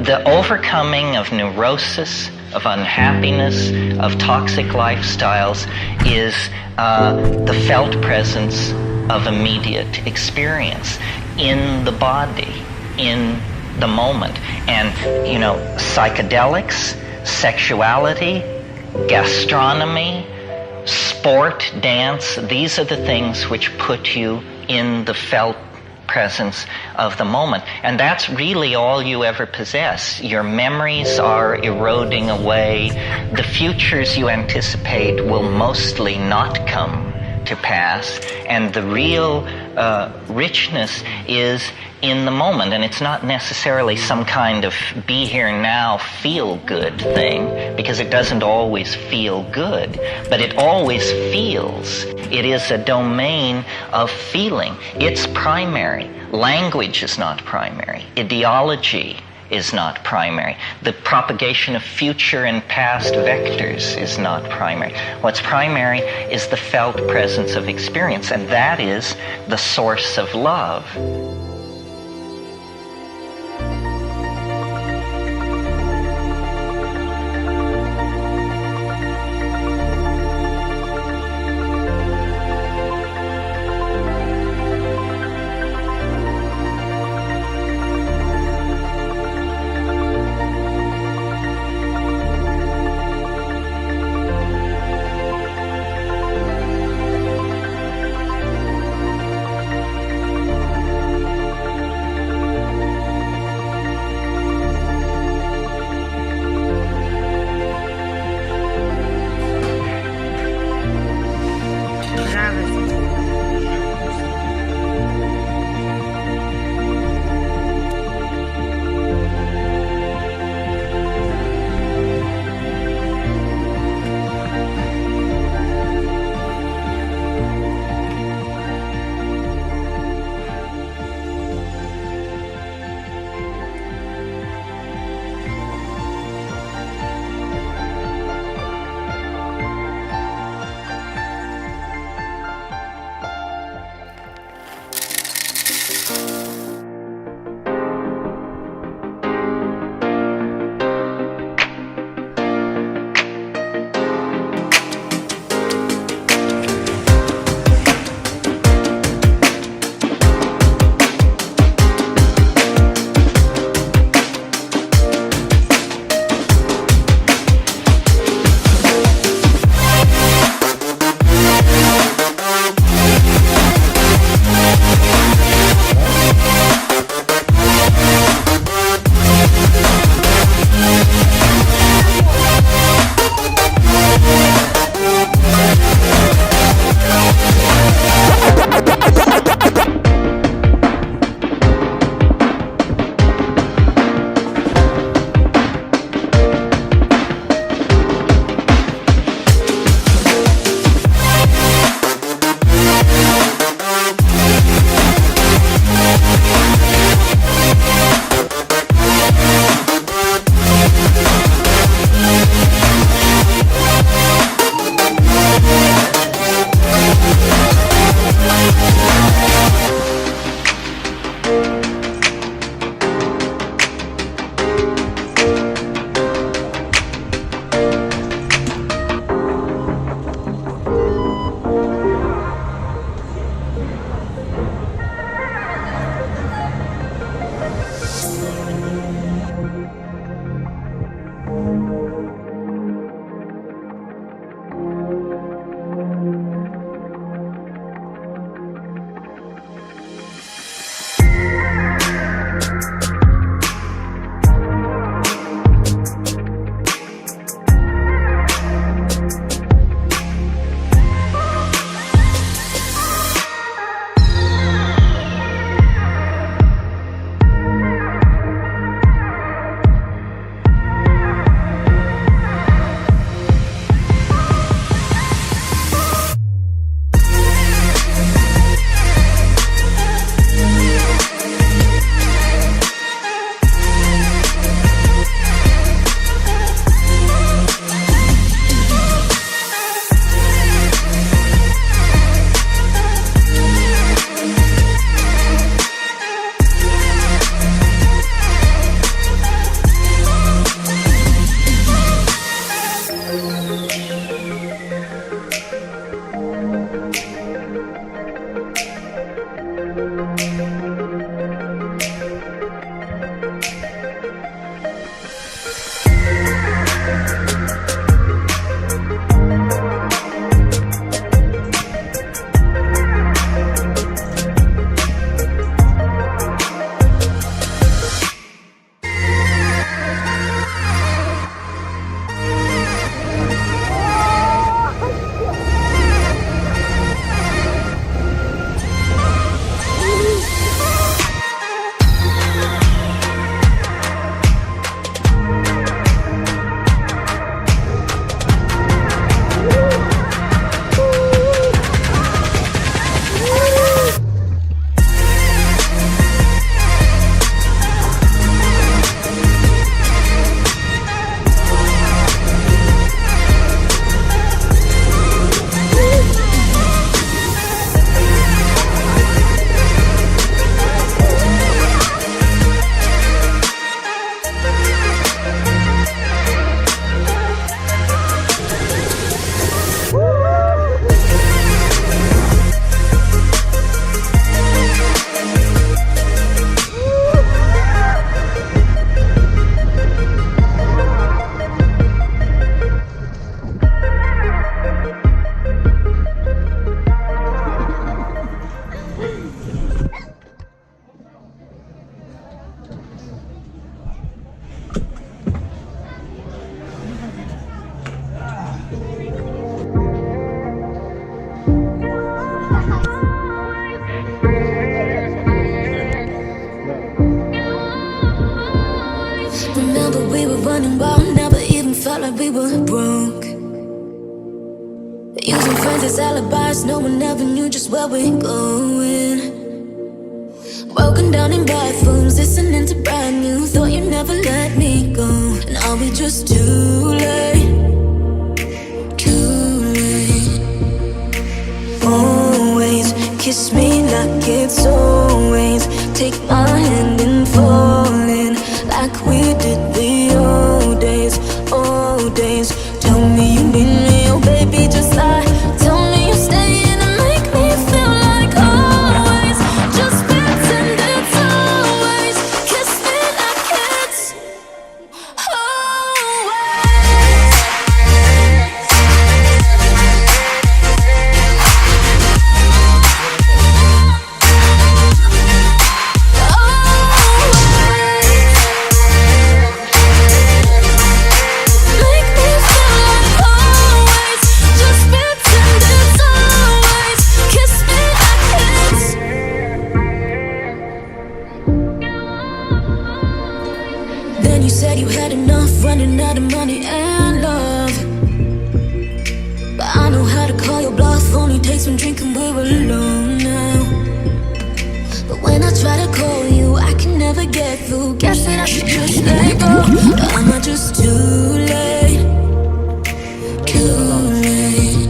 the overcoming of neurosis, of unhappiness, of toxic lifestyles is the felt presence of immediate experience in the body, in the moment. And, psychedelics, sexuality, gastronomy, sport, dance, these are the things which put you in the felt presence of the moment. And that's really all you ever possess. Your memories are eroding away. The futures you anticipate will mostly not come to pass. And the real richness is in the moment. And it's not necessarily some kind of be here now, feel good thing, because it doesn't always feel good, but it always feels. It is a domain of feeling. It's primary. Language is not primary. Ideology is not primary. The propagation of future and past vectors is not primary. What's primary is the felt presence of experience, and that is the source of love. Remember we were running wild, never even felt like we were broke. Using friends as alibis, no one ever knew just where we're going. Broken down in bathrooms, listening to brand new. Thought you'd never let me go. And are we just too late? Too late. Always kiss me like it's always. Take my hand and fall in like we did the old days, old days. Tell me you need me, oh baby, just lie. Tell me you're staying and make me feel like always. Just pretend it's always. Kiss me like it's you had enough, running out of money and love. But I know how to call your bluff. Only takes one drink and we're alone now. But when I try to call you, I can never get through. Guess that I should just let go. But am I just too late? Too late.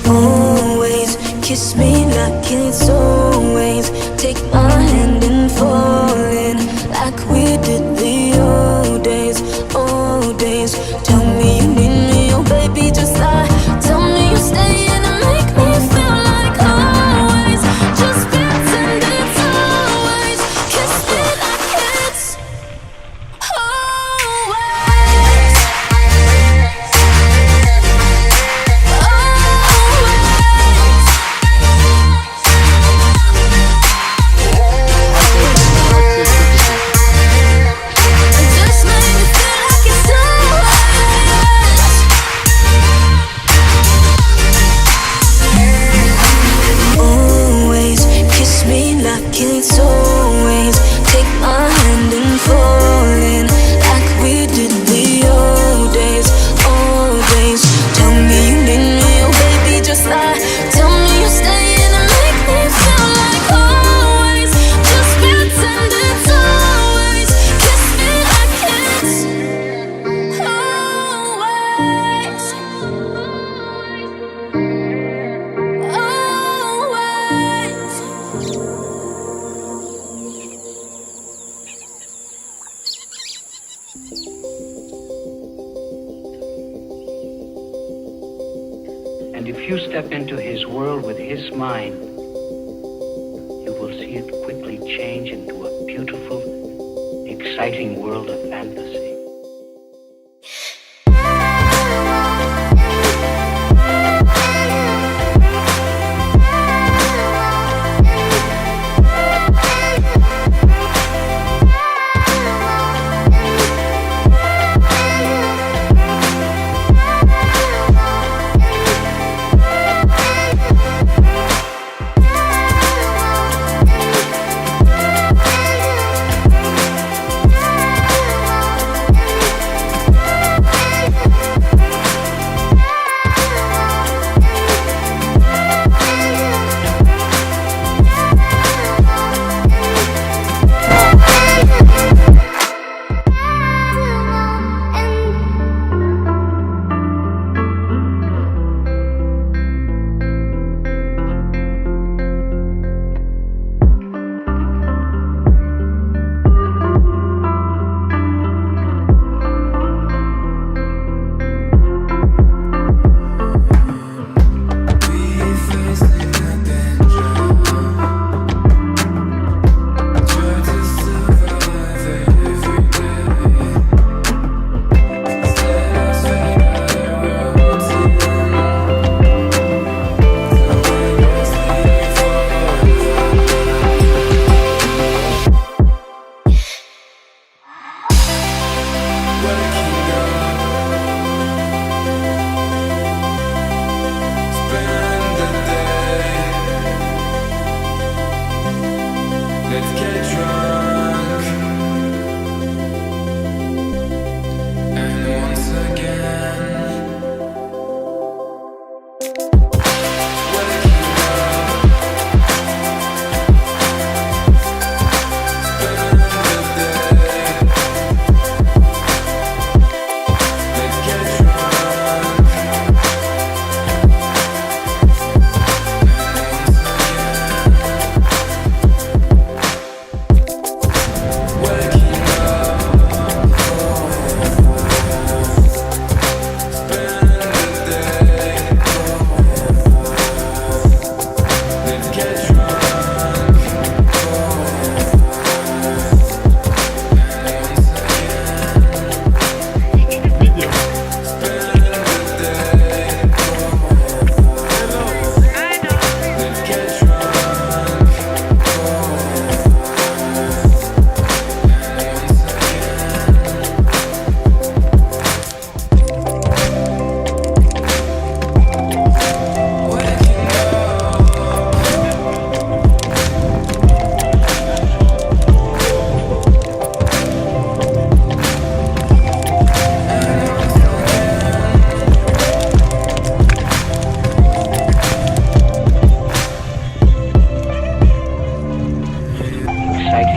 Always kiss me like it's always. Take my hand and fall in like we did the old days, old days. Tell me you need me, oh baby, just lie. Tell me you're staying and make me feel like always. Just pretend it's always. Kiss me like it's always. Just make me feel like it's always. Kiss me like it's always. Take my hand and fall in like we did the old days, old days. Tell me you need me, oh baby, just lie. Tell me you're staying and make me feel like always. Just pretend it's always. Kiss me like it's always. And if you step into his world with his mind, you will see it quickly change into a beautiful, exciting world of fantasy.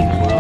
exciting world